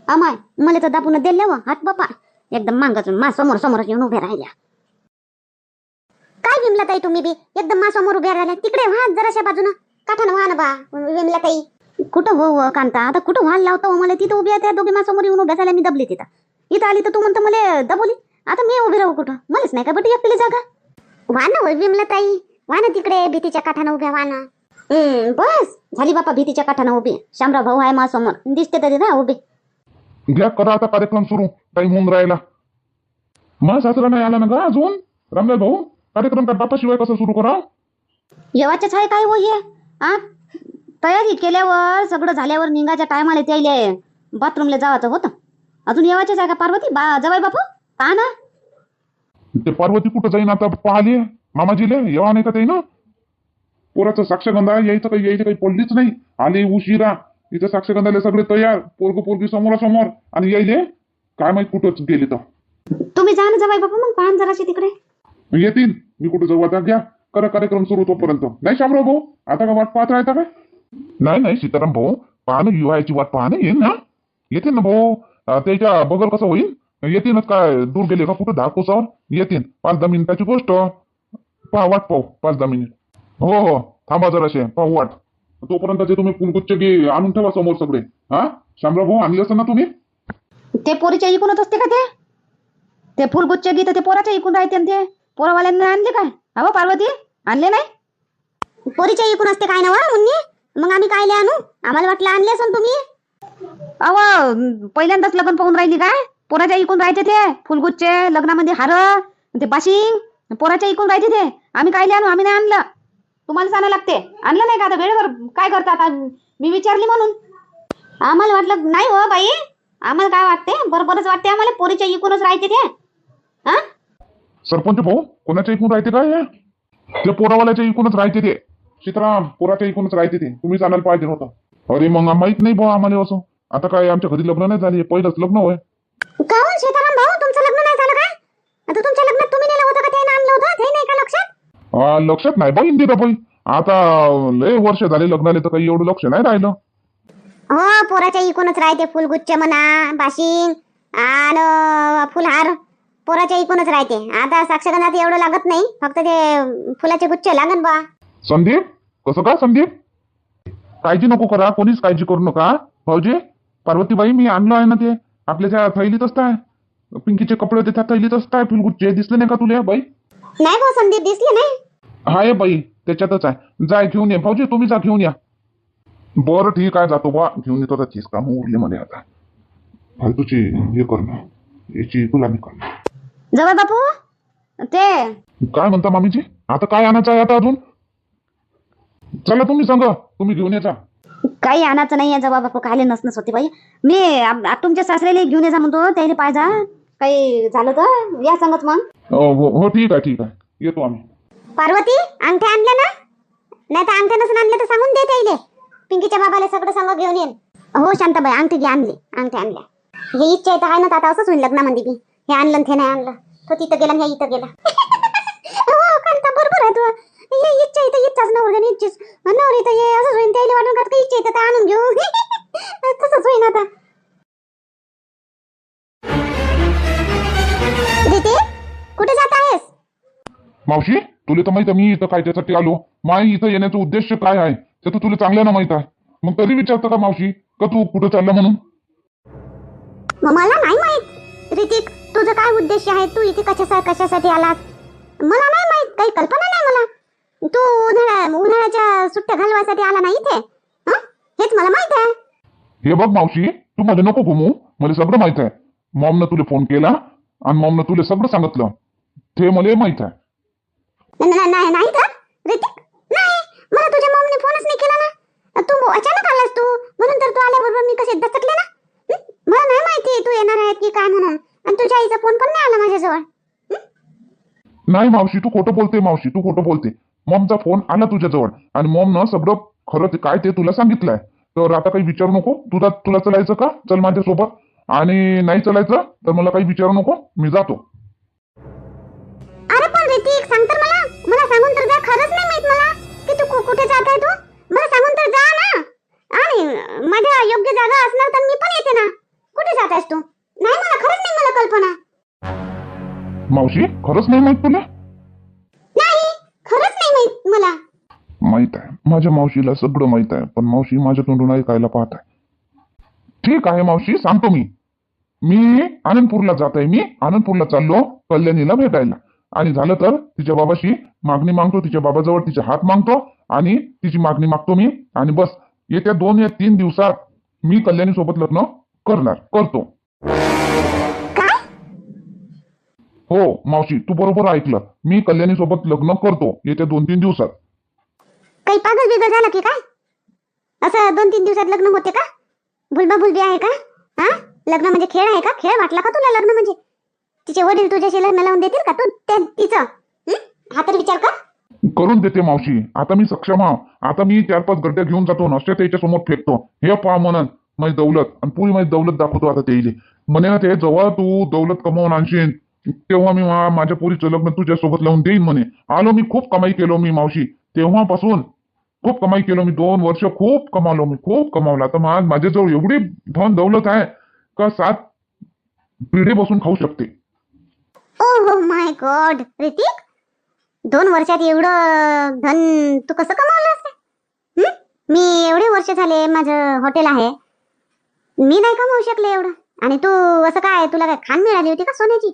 अमाय मला तर दाबून दिल्या व हात बापा एकदम मांगाचून मा समोर समोरच येऊन उभ्या राहिल्या. काय विमला ताई तुम्ही बी एकदम मा समोर उभ्या राहिल्या. तिकडे व्हा जराशा बाजूनं काठानं व्हा ना बा विमला ताई. कुठं हो कांता आता कुठं व्हायला लावतो मला. तिथं उभ्या त्या दोघे मा समोर येऊन उभ्या झाल्या. मी दबली तिथं. इथं आली तर तू म्हणतो मला दबवली. आता मी उभी राहू कुठं मलाच नाही का बटी एकटीला जागा. व्हा ना विमला ताई व्हा ना तिकडे भीतीच्या काठानं उभ्या व्हा ना. बस झाली बापा भीतीच्या काठानं उभी. शामराव भाऊ आहे मा समोर दिसते तरी ना उभी. घ्या करा आता कार्यक्रम सुरू. टाइम होऊन राहिला. मा सासरा नाही आला ना गा अजून. रामलाल भाऊ कार्यक्रम का बापाशिवाय कसं सुरू करा. येवाच्याच आहे काय हो हे. तयारी केल्यावर सगळं झाल्यावर निघायच्या टायमाला त्याला बाथरूमला जायचं होतं. अजून येवाच्याच आहे का पार्वती जवाई बापू पहा ना. ते पार्वती कुठं जाईन आता पाहिले मामाजीले येवा नाही का ते ना. पोराचं साक्षगंधा यायचं काही पडलीच नाही. आले उशिरा. इथं साक्षगंधाला सगळे तयार पोरगी समोरासमोर आणि यायले काय माहित कुठंच गेले तर. तुम्ही जा ना जवाई बापू मग पहा जराशी तिकडे. येतील मी कुठं जाऊ आता. घ्या करा कार्यक्रम सुरू तोपर्यंत. नाही शामराव भाऊ आता का वाट पाहत राहता काय. नाही सीताराम भाऊ पाहणं युवाची वाट पाहणं येईल ना. येते ना भाऊ. त्याच्या बगल कसं होईल. येतीलच काय दूर गेले का कुठं 10 कोसावर येतील. 5-10 मिनिटाची गोष्ट. वाट पाहू 5-10 मिनिट. हो थांबा जराशे पाहू वाट. तोपर्यंत ते तुम्ही फुलगुच्छ घे आणून ठेवा समोर सगळे. हा शामराव भाऊ आणले असं ना तुम्ही. ते पोरीच्या इकूनच असते का ते फुलगुच्छ गीत ते पोराच्या इकून राहते. ते पोरावाल्यांना आणले काय अहो पार्वती आणले नाही. पोरीच्या इकून असते काय ना मुन्नी. मग आम्ही कायले आणू. आम्हाला वाटलं आणले असं तुम्ही. अहो पहिल्यांदाच लग्न पाहून राहिली काय. पोराच्या इकून राहायचे ते फुलगुच्छ लग्नामध्ये हार ते बाशिंग पोराच्या इकून राहायचे ते. आम्ही कायले आणू. आम्ही नाही आणलं. तुम्हाला सांगायला लागते. आणलं नाही का आता वेळेवर काय करतात. मी विचारली म्हणून. आम्हाला वाटलं नाही हो बाई. आम्हाला काय वाटते बरोबरच वाटते आम्हाला. पोरीच्या इकूनच राहायचे ते. हा सरपंच भाऊ कोणाच्या इकून राहते काय. ते पोरावाल्याच्या इकूनच राहते ते. सीताराम पोराच्या इकूनच राहते ते. तुम्हीच आणायला पाहिजे होतं. अरे मग माहित नाही भाऊ आम्हाला असं. आता काय आमच्या घरी लग्न नाही झाले. पहिलंच लग्न होय. काहून सीताराम भाऊ तुमचं लग्न नाही झालं काय. आता तुमच्या लग्नात तुम्ही नेलं होतं का ते आणलं होतं ते नाही का लक्षात. लक्षात नाही बाई इंदिरा बाई. आता लय वर्ष झाले लग्नाले तर काही एवढं लक्ष नाही राहिलं. हो पोराच्या इकूनच राहते फुलगुच्छ म्हणा बाशिंग आणि फुलहार पोराच्या इकूनच राहते. आता साक्षगंधात एवढं लागत नाही. फक्त ते फुलाचे गुच्छ लागन बा. संदीप कसं का संदीप. काळजी नको करा. कोणीच काळजी करू नका भाऊजी. पार्वतीबाई मी आणलं आहे ना ते आपल्या त्या थैलीत असताय. पिंकीचे कपडे होते त्या थैलीत असताय. फुलगुच्छ दिसले नाही का तुला बाई. नाही भाऊ संदीप दिसले नाही. हाय बाई त्याच्यातच आहे. जाय घेऊन ये भाऊजी. तुम्ही जा घेऊन या. बरं ठीक आहे जातो बा घेऊन येतो. आता तीच काम उरले मला आता. फालतूची हे करणं याची गुलामी करणं. जवळ बापू ते काय म्हणता मामीजी. आता काय आणायचं आहे आता अजून. चला तुम्ही सांगा. तुम्ही घेऊन याचा. काही आणायचं नाही आहे जवळ बापू. कायले नसनस होती बाई. मी तुमच्या सासऱ्याला घेऊन जा म्हणतो. त्याने पाहिजे काही झालं तर या सांगत मग. हो ठीक आहे येतो आम्ही. पार्वती अंगठ्या आणल्या ना. नाही तर अंगठ्या नसून आणले तर सांगून दे त्याला. पिंकीच्या बाबाला सगळं सांग घेऊन येईन. हो शांताबाई अंगठी घे आणली. अंगठ्या आणल्या. हे इच्छा आहे ना आता असंच होईल लग्नामध्ये बी. हे आणलं ते नाही आणलं. तो तिथं गेला हे इथं गेला. हो कांता बरोबर आहे तू. हे इच्छा इथं इच्छाच नवर इच्छाच नवर इथं हे असंच होईन. त्याला वाटून का इच्छा इथं आणून घेऊ. तसंच होईन आता. दीदी कुठे जात आहेस. मावशी तुला तर माहित आहे मी इथं काय त्यासाठी आलो. माई इथं येण्याचा उद्देश काय आहे ते तर तुला चांगल्यानं माहित आहे. मग तरी विचारतो का मावशी का तू कुठं चालला म्हणून. मला नाही माहित ऋतिक तुझं काय उद्देश आहे. तू इथे कशासाठी आलास मला नाही माहित. काही कल्पना नाही मला. तू उन्हाळ्याच्या सुट्ट्या घालवायसाठी आला नाही इथे. हेच मला माहित आहे. हे बघ मावशी तू मध्ये नको घुमू. मला सगळं माहित आहे. मॉमनं तुला फोन केला आणि मॉमनं तुला सगळं सांगितलं. ते मला माहित आहे. नाही का ऋतिक. नाही मला तुझ्या मॉमने फोनच नाही केला ना. तू अचानक आलास तू म्हणून तर तू आल्याबरोबर मी कसे दचकले ना. मला नाही माहिती तू येणार आहे की काय म्हणून. आणि तुझ्या आईचा फोन पण नाही आला माझ्याजवळ. नाही मावशी तू खोटं बोलते. मावशी तू खोटं बोलते. मॉमचा फोन आला तुझ्याजवळ आणि मॉमनं सगळं खरं काय ते तुला सांगितलंय. तर आता काही विचारू नको. तुला चलायचं का चल माझ्यासोबत. आणि नाही चलायचं तर मला काही विचारू नको. मी जातो. अरे पण ऋतिक सांग तर मला सांगून तर जा. खरंच नाही माहित मला की तू कुठे जात आहे. तू मला सांगून तर जा ना. आणि माझ्या योग्य जागा असणार तर मी पण येते ना. कुठे जात आहेस तू? नाही, मला खरंच नाही मला कल्पना. मावशी खरंच नाही माहित तुला? नाही, खरंच नाही माहित मला. माहित आहे, माझ्या मावशीला सगळं माहित आहे, पण मावशी माझ्या तोंडून ऐकायला पाहत आहे. ठीक आहे मावशी, सांगतो मी आनंदपूरला जात आहे. मी आनंदपूरला चाललो कल्याणीला भेटायला, आणि झालं तर तिच्या बाबाशी मागणी मागतो, तिच्या बाबाजवळ तिचे हात मागतो आणि तिची मागणी मागतो मी, आणि बस येत्या 2 या 3 दिवसात मी कल्याणी सोबत लग्न करतो. काय? हो मावशी, तू बरोबर ऐकलं, मी कल्याणी सोबत लग्न करतो येत्या 2-3 दिवसात. काही पागल बिगल झाला की काय? असं 2-3 दिवसात लग्न होते का? भुलबा भुलबी आहे का? हा, लग्न म्हणजे खेळ आहे का? खेळ वाटला का तुला लग्न म्हणजे? तिचे वडील तुझ्याशी लग्न लावून देतील का? तू तिचं हा तर विचार कर. करून देते मावशी, आता मी सक्षम आहे. आता मी 4-5 गड्ड्या घेऊन जातो, नसते त्याच्या समोर फेकतो. हे पहा म्हणून माझी दौलत, आणि पुरी माझी दौलत दाखवतो आता ते म्हणे ना, ते जेव्हा तू दौलत कमवून आणशील तेव्हा मी माझ्या पुरीचं लग्न तुझ्यासोबत लावून देईन म्हणे. आलो मी, खूप कमाई केलो मी मावशी, तेव्हापासून खूप कमाई केलो मी. 2 वर्ष खूप कमावलो मी, खूप कमावला. आता माझ्याजवळ एवढी धन दौलत आहे का 7 पिढी बसून खाऊ शकते. ओ माय गॉड ऋतिक, 2 वर्षात एवढं धन तू कसं कमावलं? मी एवढे वर्ष झाले, माझं हॉटेल आहे, मी नाही कमावू शकले एवढं. आणि तू असं काय, तुला काय खान मिळाली होती का सोन्याची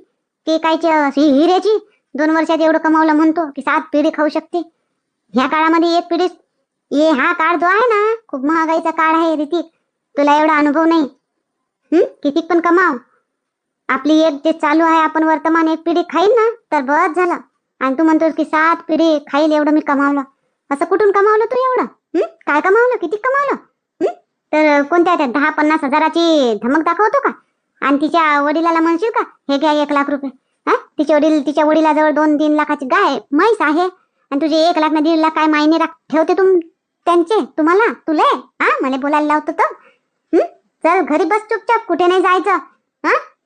की कायची हिऱ्याची? 2 वर्षात एवढं कमावलं म्हणतो की 7 पिढी खाऊ शकते. ह्या काळामध्ये 1 पिढी, हा काळ जो आहे ना, खूप महागाईचा काळ आहे ऋतिक. तुला एवढा अनुभव नाही. किती पण कमाव, आपली एक जे चालू आहे, आपण वर्तमान 1 पिढी खाईल ना तर बस झालं. आणि तू म्हणतोस की 7 पिढी खाईल एवढं मी कमावलं. असं कुठून कमावलं तू एवढं? काय कमावलं, किती कमावलं? तर कोणत्या त्या 10-50 हजाराची धमक दाखवतो का? आणि तिच्या वडिलाला म्हणशील का हे घ्या 1 लाख रुपये? तिच्या वडिलाजवळ 2-3 लाखाची गाय म्हैस आहे, आणि तुझे 1 लाख ना 1.5 लाख काय मायने ठेवते त्यांचे तुम्हाला, तुले मला बोलायला लावतो तर? चल घरी बस चुपचाप, कुठे नाही जायचं.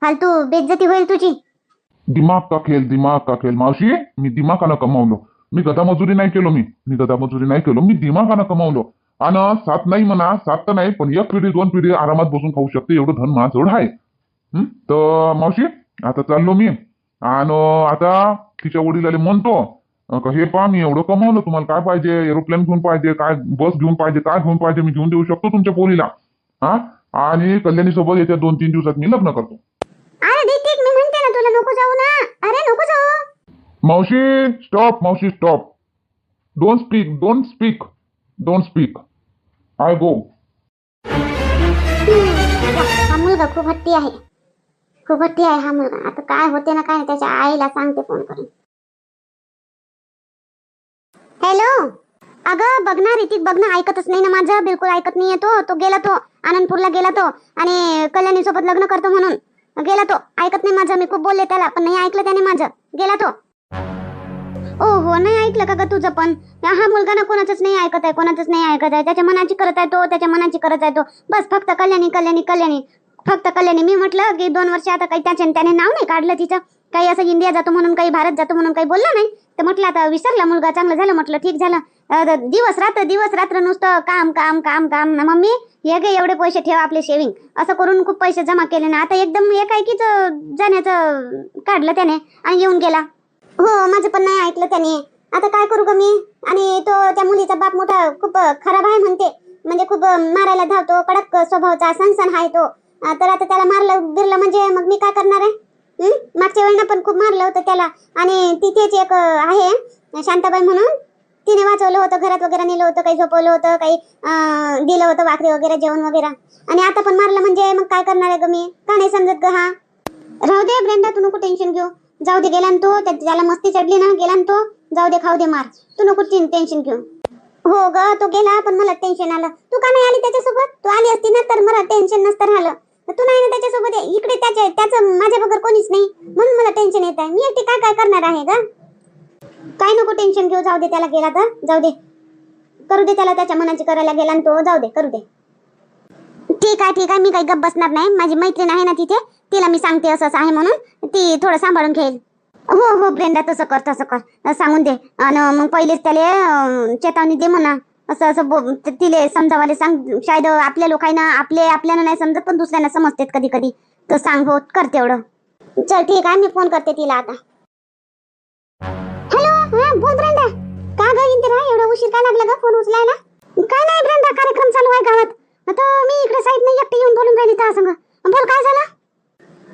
फालतू बेइज्जती होईल तुझी. दिमाग का खेळ मावशी, मी दिमागानं कमावलो. मी गदा मजुरी नाही केलो. मी दिमागानं कमावलो. आणि 7 नाही म्हणा, 7 तर नाही, पण 1 पिढी 2 पिढी आरामात बसून खाऊ शकते एवढं धन माझ्याजवळ आहे. तर मावशी आता चाललो मी, आणि आता तिच्या वडिलाले म्हणतो हे पहा, मी एवढं कमावलं, तुम्हाला काय पाहिजे? एरोप्लेन घेऊन पाहिजे काय? बस घेऊन पाहिजे काय? घेऊन पाहिजे मी घेऊन देऊ शकतो तुमच्या पोरीला. आणि कल्याणी सोबत येत्या 2-3 दिवसात मी लग्न करतो. अरे ऋतिक, मी म्हणते ना तुला, नको जाऊ ना. अरे नको जाऊ. मावशी स्टॉप. Don't speak. आय गो. हा मुलगा खूप हट्टी आहे हा मुलगा. आता काय होते ना काय, त्याच्या आईला सांगते फोन करून. हॅलो, अगं बघ ना ऋतिक, बघ ना, ऐकतच नाही ना माझं, बिलकुल ऐकत नाहीये. तो गेला, तो आनंदपूरला गेला तो, आणि कल्याणी सोबत लग्न करतो म्हणून गेला तो. ऐकत नाही माझं. मी खूप बोलले त्याला, पण नाही ऐकलं त्याने माझं. गेला तो. हो, नाही ऐकलं का ग तुझं पण? हा मुलगा ना कोणाचंच नाही ऐकत आहे. त्याच्या मनाची करत आहे तो. बस फक्त कल्याणी. फक्त कल्याणी. मी म्हटलं की 2 वर्ष आता काही त्याने नाव नाही काढलं तिचं, काही असं इंडिया जातो म्हणून, काही भारत जातो म्हणून काही बोलला नाही. तर म्हटलं आता विसरला मुलगा, चांगलं झालं म्हटलं, ठीक झालं. दिवस रात्र नुसतं काम ना मम्मी, हे घे एवढे पैसे ठेव आपले सेविंग, असं करून खूप पैसे जमा केले ना. आता एकदम एकाएकीच जाण्याचं काढलं त्याने आणि येऊन गेला. हो, माझं पण नाही ऐकलं त्याने. आता काय करू ग मी? आणि तो त्या मुलीचा बाप मोठा खूप खराब आहे म्हणते, म्हणजे खूप मारायला धावतो, कडक स्वभावाचा, सनसन आहे तो. तर आता त्याला मारलं बिरलं म्हणजे मग मी काय करणार आहे? मागच्या वेळेला पण खूप मारलं होतं त्याला. आणि तिथेच एक आहे शांताबाई म्हणून, तिने वाचवलं होतं, घरात वगैरे नेलं होतं, काही झोपवलं होतं, काही दिलं होतं भाकरी वगैरे, जेवण वगैरे. आणि आता पण मारलं म्हणजे मग काय करणार आहे ग मी? का नाही समजत ग? राहू दे ब्रेंडा, तू नको टेन्शन घेऊ. जाऊ दे, गेला तो, त्याला मस्ती चढली ना, गेला तो. जाऊ दे, खाऊ दे मार, तू नको टेन्शन घेऊ. हो ग, तो गेला पण मला टेन्शन आलं. तू का नाही आली त्याच्यासोबत? तू आली असती ना तर मला टेन्शन नसतं राहिलं. तू नाही ना त्याच्यासोबत, इकडे त्याचं माझ्या बरोबर कोणीच नाही, म्हणून मला टेन्शन येत आहे. मी एकटी काय करणार आहे ग? काय नको टेन्शन घेऊ, जाऊ दे, त्याला गेला तर जाऊ दे, करू दे त्याला, त्याच्या मनाची करायला गेला तो, जाऊ दे, करू दे. ठीक आहे, मी काही गप बसणार नाही. माझी मैत्रीण आहे ना तिथे, तिला मी सांगते असं आहे म्हणून, ती थोडं सांभाळून घेईल. हो ब्रेंडा, तसं कर, सांगून दे. आणि मग पहिलेच त्याला चेतावणी दे म्हणा असं असं तिले समजावाले सांग. शायद आपल्या लोकांना आपल्याला नाही समजत, पण दुसऱ्यांना समजते कधी कधी. तर सांग हो, कर तेवढं. चल ठीक आहे, मी फोन करते तिला आता. हॅलो, हा बोल ब्रेंडा. का ग इंदिरा, एवढा उशीर का लागला ग फोन उचलायला? काय नाही ब्रेंडा, कार्यक्रम चालू आहे गावात. आता मी इकडे साईड नाही एकटी येऊन बोलून राहिली त्या संग. बोल, काय झालं?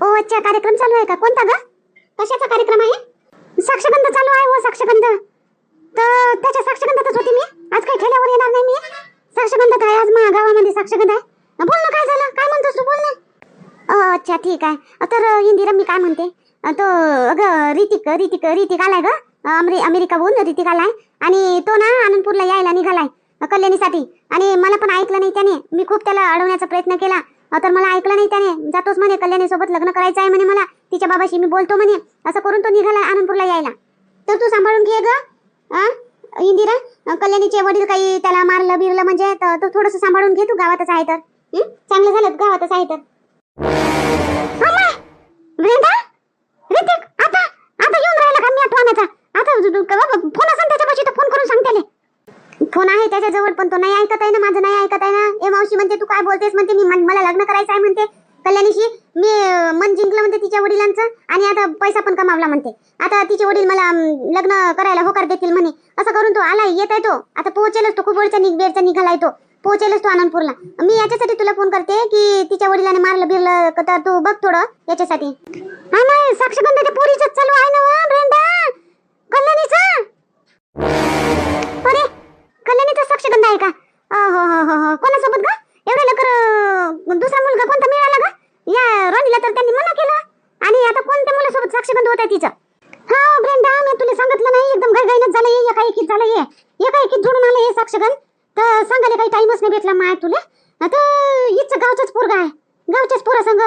ओ अच्छा, कार्यक्रम चालू आहे का? कोणता ग? कशाचा कार्यक्रम आहे? साक्षगंध चालू आहे. हो साक्षगंध. तर त्याच्या साक्षगंधातच होती मी. आज काही ठेल्यावर येणार नाही मी. साक्षगंधात आहे आज माझ्या गावामध्ये. साक्षगंध आहे. बोल ना, काय झालं? काय म्हणतोस तू? बोल ना. अच्छा ठीक आहे. तर इंदिरा मी काय म्हणते, तो अगं ऋतिक आलाय ग. अमेरिकाहून ऋतिक आलाय. आणि तो ना आनंदपूरला यायला निघालाय कल्याणीसाठी. आणि मला पण ऐकलं नाही त्याने. मी खूप त्याला अडवण्याचा प्रयत्न केला, तर मला ऐकलं नाही त्याने. जातोच म्हणे, कल्याणी सोबत लग्न करायचं आहे म्हणे मला. तिच्या बाबाशी मी बोलतो म्हणे. असं करून तो निघाला आनंदपूरला यायला. तर तू सांभाळून घे ग इंदिरा. कल्याणीचे वडील काही त्याला मारलं बिरलं म्हणजे, तर थोडस सांभाळून घे तू. गावातच आहे तर चांगलं झालं, गावातच आहे तर. वृंदा, ऋतिक आता आता येऊन राहिला का? मी आठवणाचा आता फोन असेल त्याच्यापाशी तर फोन करून सांग त्याले. फोन आहे त्याच्याजवळ, पण तो नाही ऐकत आहे ना, माझं नाही ऐकत आहे ना. ए मावशी म्हणते, तू काय बोलतेस म्हणते. मला लग्न करायचं आहे म्हणते कल्याणीशी. मी मन जिंकलं म्हणते तिच्या वडिलांचं, आणि आता पैसा पण कमावला म्हणते. आता तिचे वडील मला लग्न करायला होकार देतील म्हणे. असं करून तो आला, येत आहे तो. आता पोहोचेलच तो. खूप वेळचा निघालाय तो. पोहोचेलच तो आनंदपूरला. मी याच्यासाठी तुला फोन करते की तिच्या वडिलांनी मारलं बिरलं तर तू बघ थोडं याच्यासाठी. हा नाही, साक्षगंधाच्या पोरीच चालू आहे ना ब्रेंडा, कल्याणीचा. अरे, कल्याणीचा साक्षगंध आहे का? हो हो हो हो. कोणासोबत ग? एवढ्या लवकर दुसरा मुलगा कोणता मिळाला ग? या रोनीला तर त्यांनी मना केलं. आणि आता कोणत्या मुलासोबत साक्षगंध होत आहे तिचं? हा ब्रेंडा, मी तुला सांगितलं नाही, एकदम घाईघाईनच झालं. एकाएकीच झालं. एकाएकीच जोडून आलं हे साक्षगंध. तर सांगायला काही टाइमच नाही भेटला माय तुला. आता हिच गावचाच पोरगा आहे. गावच्याच पोरा संग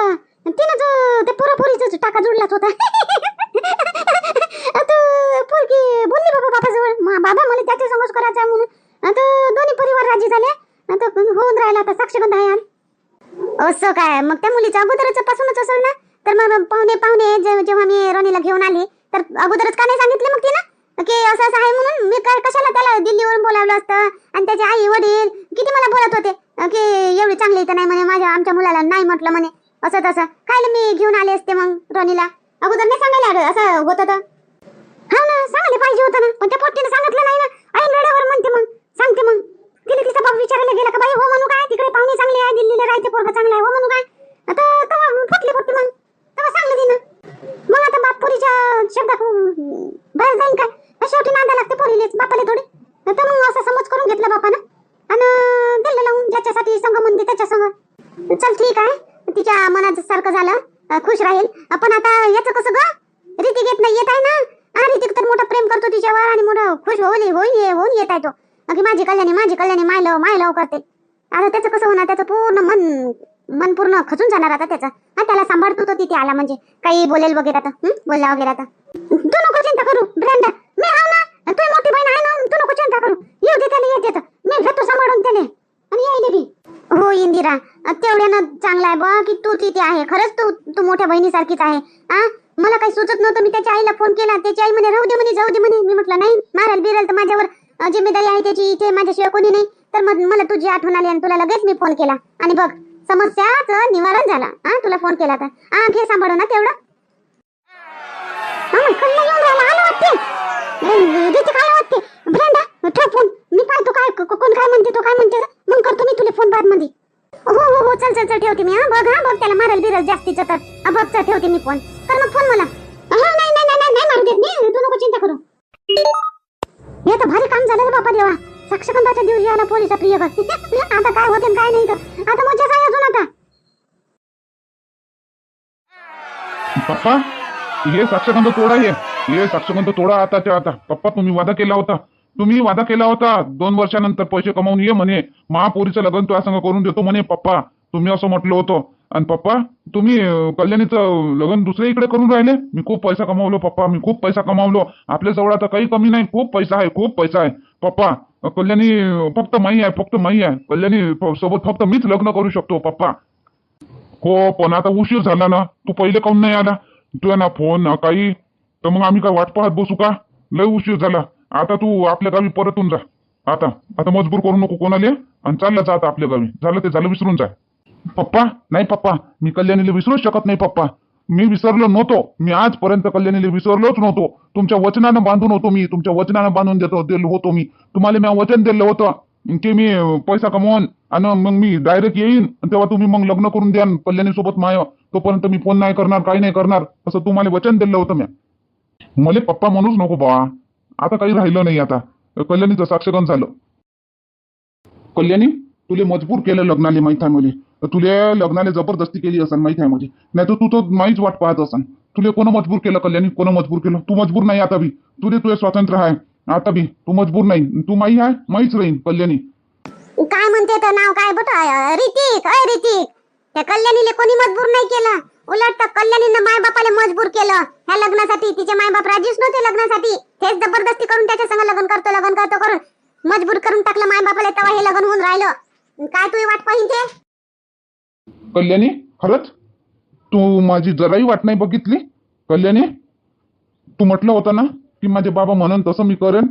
तिनंच ते पोरापोरीच टाका जोडलाच होता. आता पोरगी बोलली बाबाजवळ, बाबा मला त्याच्या संगच करायचं आहे म्हणून. आता दोन्ही परिवार राजी झाले. आता होऊन राहिला आता साक्षगंध आहे. असं काय? मग त्या मुलीच्या अगोदरच पासूनच असेल ना. तर मग पाहुणे जेव्हा मी रोनीला घेऊन आली, तर अगोदरच का नाही सांगितलं मग तिनं की असं असं आहे म्हणून? मी काय कशाला त्याला दिल्लीवरून बोलावलं असतं? आणि त्याचे आई वडील किती मला बोलत होते की एवढी चांगली इथं नाही म्हणे, आमच्या मुलाला नाही म्हटलं म्हणे. असं तसं काय मी घेऊन आले असते मग रोनीला. अगोदर नाही सांगायला असं होतं तर. हा ना, सांगायला पाहिजे होतं ना, पण त्या पोट्टीने सांगितलं नाही ना. ऐन वेळेवर म्हणते मग, सांगते मग. तिने तिचा बाप विचारायला गेला का बाई हो म्हणू काय? तिकडे पाहुणे चांगले आहे, दिल्लीला राहायचे पोरगा चांगला आहे हो म्हणू काय? आता तेव्हा फुटली पोट्टी मग. तेव्हा सांगलं तिनं. मग आता बाप पोरीच्या शब्दात बाहेर जाईन काय? शेवटी नांदा लागते पोरीलेच, बापाले थोडी. तर मग असं समज करून घेतला बापानं आणि दिलं लावून. ज्याच्यासाठी संग म्हणते त्याच्या संग. चल ठीक आहे, तिच्या मनात सारखं झालं, खुश राहील. पण आता याचं कसं ग? ऋतिक येत नाही, येत आहे ना. ऋतिक तर मोठं प्रेम करतो तिच्यावर, आणि मोठं खुश होऊन येत आहे तो की माझी कल्याणी मायलव करते. आता त्याचं कसं होणार? त्याचं पूर्ण मन पूर्ण खचून जाणार आता त्याचं. त्याला सांभाळतो तो तिथे आला म्हणजे. काही बोलेल वगैरे आता, बोलला वगैरे आता. तू नको चिंता करू ब्रेंडा, मी आव ना. तू मोठी बहीण आहे ना, तू नको चिंता करू. येऊ दे त्याला, येते मी घेतो सांभाळून त्याने. आणि यायले बी. हो इंदिरा, तेवढ्यानं चांगला आहे बा की तू तिथे आहे. खरंच तू मोठ्या बहिणीसारखीच आहे. मला काही सुचत नव्हतं. मी त्याच्या आईला फोन केला, त्याची आई म्हणे राहू दे म्हणे, जाऊ दे म्हणे. मी म्हटलं नाही, मारायला बिरायला तर माझ्यावर जिम्मेदारी आहे त्याची. इथे माझ्याशिवाय कोणी नाही. तर मग मला तुझी आठवण आली आणि तुला लगेच मी फोन केला. आणि बघ, समस्याचं निवारण झाला. तुला फोन केला तर घे सांभाळू ना तेवढं. ब्रेंडा, ठेव फोन. मी पाहतो काय कोण काय म्हणते, तो काय म्हणते. मग करतो मी तुला फोन बाद मध्ये. हो चल ठेवते मी. बघ त्याला मारल बिरल जास्तीचं तर बघ, ठेवते मी फोन. कर मग फोन मला. नाही मारू देत मी, तू नको चिंता करू. हे तर भारी काम झालं रे बापा देवा. साक्षगंधाच्या दिवशी आला पोरीचा प्रिय घर. आता काय होते काय नाही तर आता मजाच आहे अजून आता. पप्पा, हे साक्षगंध तोडा. हे साक्षगंध तोडा आताच्या आता. पप्पा, तुम्ही वादा केला होता 2 वर्षानंतर पैसे कमावून ये म्हणे, महापोरीचं लग्न तुझ्या संग करून देतो म्हणे. पप्पा, तुम्ही असं म्हटलं होतं. आणि पप्पा, तुम्ही कल्याणीचं लग्न दुसऱ्या इकडे करून राहिले. मी खूप पैसा कमावलो पप्पा, मी खूप पैसा कमावलो. आपल्या जवळ आता काही कमी नाही. खूप पैसा आहे पप्पा. कल्याणी फक्त माई आहे. कल्याणी सोबत फक्त मीच लग्न करू शकतो पप्पा. हो, पण आता उशीर झाला ना. तू पहिले काऊन नाही आला? तुझा ना फोन ना काही. तर मग आम्ही काय वाट पाहत बसू का? लय उशीर झाला. आता तू आपल्या गावी परतून जा. आता आता मजबूर करू नको कोणाला आणि चालला जा आता आपल्या गावी. झालं ते झालं, विसरून जा. पप्पा नाही पप्पा, मी कल्याणीला विसरूच शकत नाही पप्पा. मी विसरलो नव्हतो. मी आजपर्यंत कल्याणीला विसरलोच नव्हतो. तुमच्या वचनानं बांधून होतो मी. तुमच्या वचनानं बांधून दिलो होतो मी. तुम्हाला मी वचन दिलं होतं की मी पैसा कमवून आणि मग मी डायरेक्ट येईन तेव्हा तुम्ही मग लग्न करून द्या कल्याणी सोबत माय. तोपर्यंत मी फोन नाही करणार, काही नाही करणार, असं तुम्हाला वचन दिलं होतं मी. मला पप्पा म्हणूच नको बा. आता काही राहिलं नाही. आता कल्याणीचं साक्षगंध झालं. कल्याणी तुले मजबूर केलं लग्नाले, माहित आहे मला. तुले लग्नाले जबरदस्ती केली असन, माहित आहे म्हणजे. नाही तर तू तर माहीच वाट पाहत असन. तुले कोण मजबूर केलं कल्याणी? कोण मजबूर केलं? तू मजबूर नाही आता बी. तुले स्वातंत्र्य आहे आता बी. तू मजबूर नाही. तू माई आहे, माहीच राहीन कल्याणी. काय म्हणते तर नाव काय बट ऋतिक? अय ऋतिक, त्या कल्याणीले कोणी मजबूर नाही केलं. उलट तर कल्याणीनं माय बापाला मजबूर केलं ह्या लग्नासाठी. तिचे माय बाप राजीच नव्हते लग्नासाठी. तेच जबरदस्ती करून त्याच्या संग लग्न करतो करून मजबूर करून टाकलं माय बापाला. तेव्हा हे लग्न होऊन राहिलं. काय तू वाट पाहिजे? कल्याणी खरंच तू माझी जराही वाट नाही बघितली कल्याणी. तू म्हटलं होतं ना की माझे बाबा म्हणून तसं मी करेन,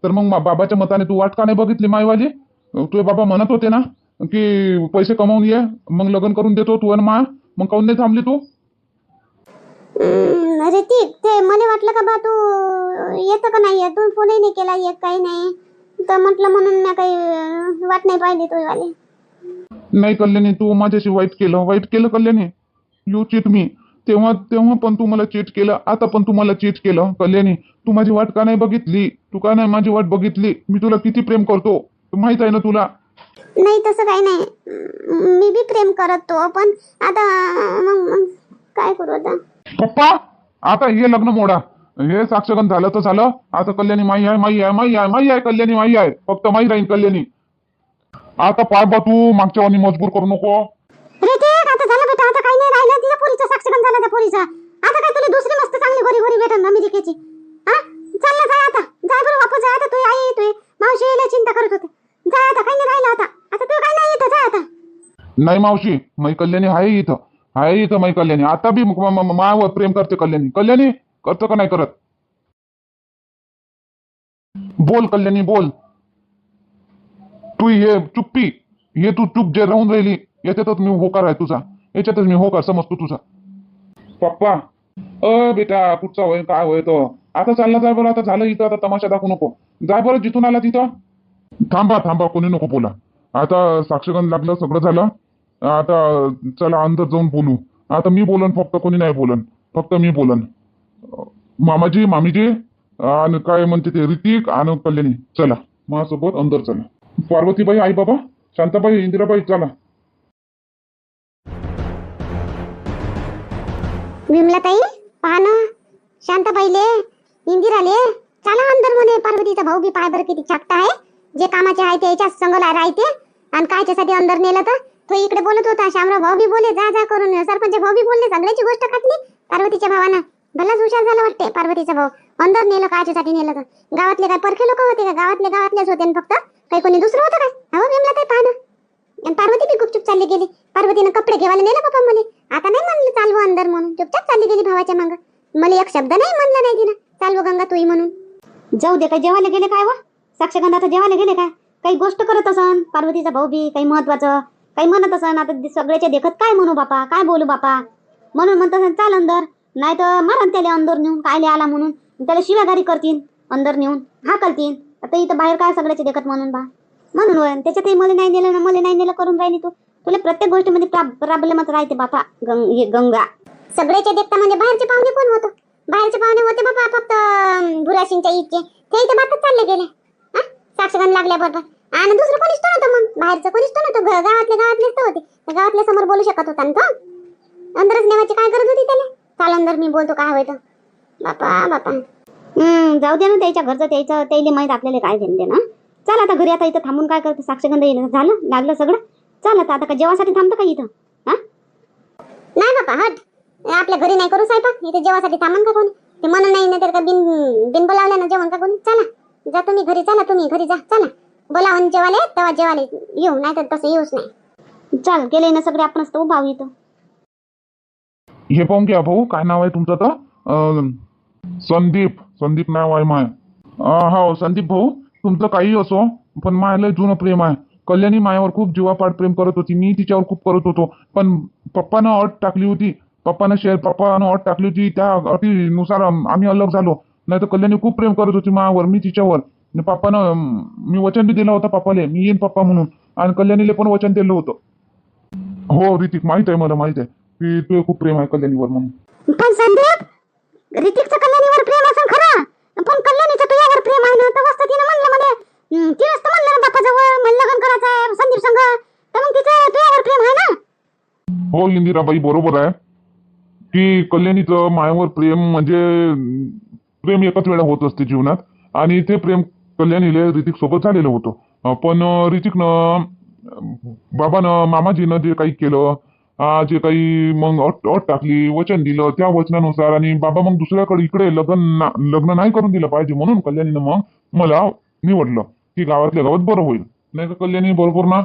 तर मग बाबाच्या मताने तू वाट का नाही बघितली मायवाली? तुझे बाबा म्हणत होते ना की पैसे कमावून ये मग लग्न करून देतो तू आणि मा. मग काऊन नाही थांबली तू? ऋतिक, ते मला वाटलं का बा तू येतं का नाही. तू फोनही नाही केला, येत काही नाही तर म्हटलं म्हणून मी काही वाट नाही पाहिली तुझी वाली. नाही कल्याणी, तू माझ्याशी वाईट केलं कल्याणी. यू चीट मी. तेव्हा तेव्हा पण तू मला चीट केलं, आता पण तू मला चीट केलं कल्याणी. तू माझी वाट का नाही बघितली? तू का नाही माझी वाट बघितली? मी तुला किती प्रेम करतो माहित आहे ना तुला. नाही तसं काही नाही. मी बी प्रेम करतो, पण आता मग काय करू आता? पप्पा आता हे लग्न मोडा. हे साक्षगंध झालं तर झालं. आता कल्याणी माई आहे, माई आहे, माई आहे, माई आहे, कल्याणी माई आहे. फक्त माई राहील कल्याणी. आता पाय बा तू मागच्या वाणी मजबूर करू नको. ऋतिक, आता झालं बेटा. आता काही नाही राहिलं. तिच्या पोरीचं साक्षगंध झालं त्या पोरीचा. आता काय तुला दुसरी मस्त चांगली गोरी गोरी भेटन अमेरिकेची. हा चल ना, जाय आता. जाय बरं वापस जाय आता. तू आई तू मावशी यायला चिंता करत होते. जाय आता, काही नाही राहिलं आता. आता तू काही नाही इथं, जाय आता. नाही मावशी, मै कल्याणी आहे इथं. आहे इथं मै कल्याणी. आता बी मावर प्रेम करते कल्याणी. कल्याणी करतो का नाही करत? बोल कल्याणी बोल. तू हे चुप्पी, हे तू चुप जे राहून राहिली याच्यातच मी होकार आहे तुझा. याच्यातच मी होकार समजतो तुझा. पप्पा बेटा कुठचा होय काय होय तो. आता चालला जाय बरं. आता झालं इथं. आता तमाशा दाखवू नको. जाय बरं जिथून आला तिथं. थांबा थांबा, कोणी नको बोला. आता साक्षगंध लागलं, सगळं झालं. आता चला अंदर जाऊन बोलू. आता मी बोलन फक्त, कोणी नाही बोलन. फक्त मी बोलन. मामाजी मामीजी आणि काय म्हणते ते ऋतिक आणि कल्याणी, चला माझ्यासोबत अंदर चला. पार्वतीबाई, आई बाबा, शांताबाई, इंदिराबाई, चला. विमलाताई, पहा ना, शांताबाईले, इंदिराले, चला अंदर म्हणे. पार्वतीचा भाऊ बी पाय बरं किती चाकटा आहे. जे कामाचे आहे त्याच्याच संगला राहते. आणि कायच्यासाठी अंदर नेलं तर तो इकडे बोलत होता. शामराव भाऊ बी बोले जा जा करून. सरपंच भाऊ बी बोलले. सगळ्याची गोष्ट काटली पार्वतीच्या भावानं. भलाच हुशार झाला वाटते पार्वतीचा भाऊ. अंदर नेलं कायच्यासाठी नेलं तर. गावातले काय परखे लोक होते का? गावातलेच होते ना फक्त. काही कोणी दुसरं होतं काय? हो विमलाताई, पहा ना. आणि पार्वती बी गुपचूप चालली गेली. पार्वतीनं कपडे घेवायला नेलं बाबा मला. आता नाही म्हणलं चालव अंदर म्हणून. चुपचाप चालली गेली भावाच्या मागं. मला एक शब्द नाही म्हणला नाही तिनं चालव गंगा तुई म्हणून. जाऊ दे, काय जेवायला गेले काय वा? साक्षगंधात जेवायला गेले काय? काही गोष्ट करत असन पार्वतीचा भाऊ बी, काही महत्वाचं काही म्हणत असन. आता सगळ्याच्या देखत काय म्हणू बापा, काय बोलू बापा. म्हणून म्हणत असन चाल अंदर. नाही तर मारन त्याला अंदर नेऊन. कायले आला म्हणून त्याला शिव्यागारी करतील अंदर नेऊन, हा करतील. आता इथं बाहेर काय सगळ्याचे देखत म्हणून बा. म्हणून होय त्याच्यातही मला नाही नेलं ना, मला नाही नेलं करून राहिली तू. तुला प्रत्येक गोष्टीमध्ये प्रॉब्लेमच राहते बापा. हे गंगा सगळ्याच्या देखता म्हणजे बाहेरचे पाहुणे कोण होतं? बाहेरचे पाहुणे होते बाबा फक्त भुराशींच्या इतके. ते इथं बातच चालले गेले साक्षगंध लागल्याबरोबर. आणि दुसरं कोणीच तो नव्हतं. मग बाहेरचं कोणीच तो नव्हतं. गावातलेच तर होते. गावातल्या समोर बोलू शकत होता ना तो. अंदरच नेवायची काय गरज होती त्याला? चाल अंदर, मी बोलतो काय होतं बापा बापा. जाऊ दे ना, त्याच्या घरचं त्याला माहीत आपल्याला काय देणं ना. चल आता घरी. आता इथं थांबून काय करतो? साक्षगंध येणं झालं, लागलं सगळं. चल आता काय जेवासाठी थांबतं का इथं? हा नाही बापा, हट. आपल्या घरी नाही करू स्वयंपाक. इथे जेवासाठी थांबन का कोणी? ते म्हणून नाही तर का बिन बोलावलं ना जेवण का कोणी? चला जा तुम्ही घरी. चला तुम्ही घरी जा. चला बोलावून जेवाले तेव्हा जेवाले येऊ, नाही तर तसं येऊच नाही. चल गेले ना सगळे. आपणच तो भाऊ इथं. हे पाहून घ्या भाऊ, काय नाव आहे तुमचं तर? संदीप. संदीप नाव आहे माय. हो संदीप भाऊ, तुमचं काही असो पण मायाला जुनं प्रेम आहे. कल्याणी मायावर खूप जीवापाड प्रेम करत होती, मी तिच्यावर खूप करत होतो. पण पप्पानं अट टाकली होती, पप्पानं अट टाकली होती, त्या अटीनुसार आम्ही अलग झालो. नाही तर कल्याणी खूप प्रेम करत होती मायावर, मी तिच्यावर. आणि पप्पानं मी वचन बी दिलं होतं पप्पाले, मी येईन पप्पा म्हणून. आणि कल्याणीला पण वचन दिलं होतं. हो ऋतिक, माहित आहे, मला माहित आहे की तुझं खूप प्रेम आहे कल्याणीवर म्हणून. पण संदीप, ऋतिकचं कल्याणीवर प्रेम असेल खरं, पण कल्याणीचं तुझ्यावर प्रेम आहे ना. तर वस्त तिने म्हणलं म्हणे, तिनंच तर म्हणलं ना बापाजवळ मला लग्न करायचं आहे संदीप संग. तर मग तिचं तुझ्यावर प्रेम आहे ना. हो इंदिराबाई, बरोबर आहे की कल्याणीचं मायावर प्रेम म्हणजे प्रेम एकच वेळा होत असते जीवनात. आणि ते प्रेम कल्याणीला ऋतिक सोबत झालेलं होतं. पण ऋतिकनं बाबानं मामाजीनं जे काही केलं, जे काही मग अट टाकली, वचन दिलं, त्या वचनानुसार आणि बाबा मग दुसऱ्याकडे इकडे लग्न नाही करून दिलं पाहिजे म्हणून कल्याणीनं मग मला निवडलं की गावातल्या गावात बरं होईल. नाही का कल्याणी, बरोबर ना?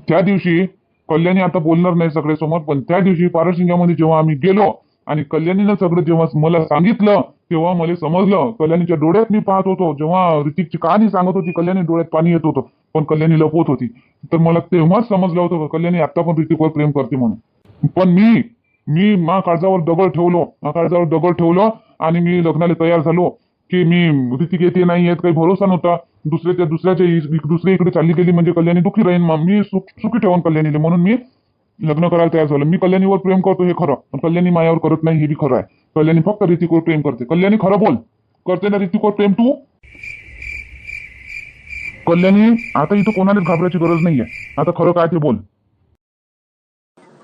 त्या दिवशी कल्याणी आता बोलणार नाही सगळ्यासमोर, पण त्या दिवशी पारसिंगामध्ये जेव्हा आम्ही गेलो आणि कल्याणीनं सगळं जेव्हा मला सांगितलं, तेव्हा मला समजलं. कल्याणीच्या डोळ्यात मी पाहत होतो, जेव्हा ऋतिकची कहाणी सांगत होती कल्याणी डोळ्यात पाणी येत होतं, पण कल्याणी लपवत होती. तर मला तेव्हाच समजलं होतं का कल्याणी आता पण ऋतिकवर प्रेम करते म्हणून. पण मी मी मा काळजावर दगड ठेवलो आणि मी लग्नाला तयार झालो की मी ऋतिक येते नाही येत काही भरोसा नव्हता. दुसऱ्या इकडे चालली गेली म्हणजे कल्याणी दुःखी राहीन, मग मी सुखी ठेवून कल्याणीला, म्हणून मी लग्न करायला तयार झालो. मी कल्याणीवर प्रेम करतो हे खरं, पण कल्याणी मायावर करत नाही हे बी खरं आहे. कल्याणी फक्त ऋतिकवर प्रेम करते. कल्याणी खरं बोल, करते ना ऋतिकवर प्रेम तू? कल्याणी, आता इथं कोणालाच घाबरायची गरज नाहीये. आता खरं काय ते बोल.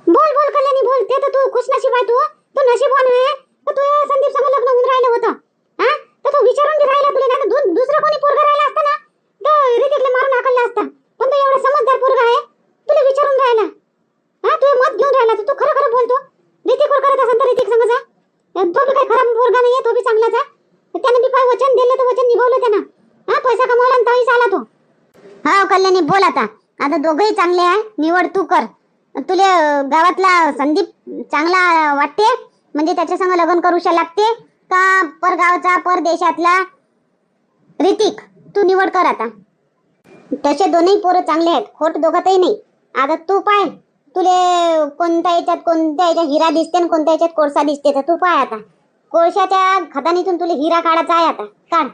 बोल बोल कल्याणी बोल. ते तर तू खुशनशीब आहे. तू नशीबवान आहे. तर तू संदीप संग लग्न होऊन राहिलं होतं. हा, तर तू विचारून घे राहिला तुला. नाही तर दुसरं कोणी पोरगा राहिला असता ना, तर ऋतिकला मारून हाकलला असता. पण तू एवढा समजदार पोरगा आहे, तुला विचारून राहिला. हा, तू मत घेऊन राहिला. तू खरं खरं बोलतो. ऋतिकवर करत असेल तर ऋतिक संग जा. तो बी काही खराब पोरगा नाहीये, तो बी चांगलाच आहे. त्याने बी काय वचन दिलं तर वचन निभावलं त्यानं. हा, पैसा कमवला आणि तरीच आला तो. हा कल्याणी बोल आता. आता दोघंही चांगले आहे, निवड तू कर. तुले गावातला संदीप चांगला वाटते म्हणजे त्याच्या संग लग्न करू लागते का परगावचा परदेशातला ऋतिक? तू निवड कर आता. तसे दोन्ही पोरं चांगले आहेत, खोट दोघतही नाही. आता तू पाय, तुले कोणत्या याच्यात हिरा दिसते आणि कोणत्या याच्यात कोळसा दिसते, तर तू पाय आता. कोळशाच्या खदानीतून तुला हिरा काढायचा आहे. आता काढ.